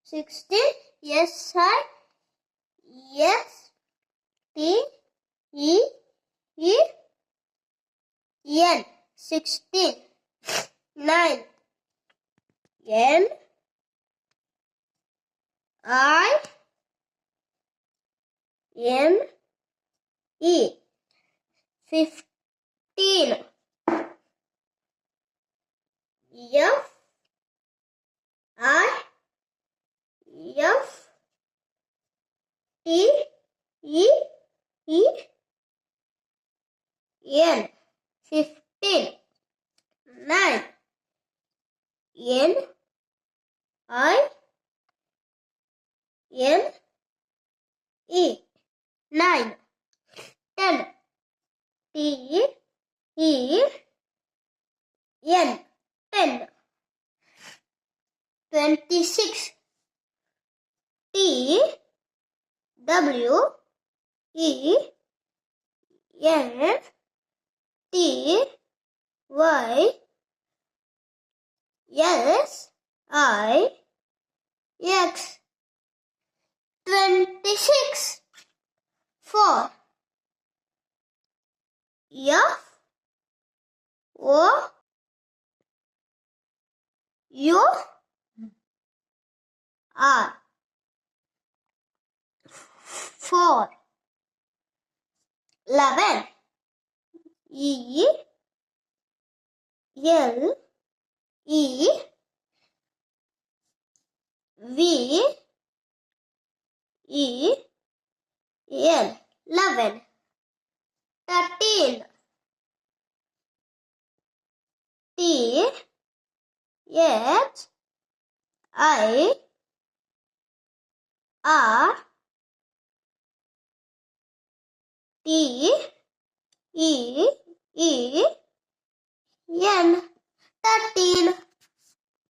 16. SISTEN. 16. 9. NINE. 15. FIFTEEN. 15. 9. NINE. 9. 10. TEN. 10. 26. TWENTYSIX. 26. 4. FOUR. 4. 11. ELEVEN. 13. THIRTEEN.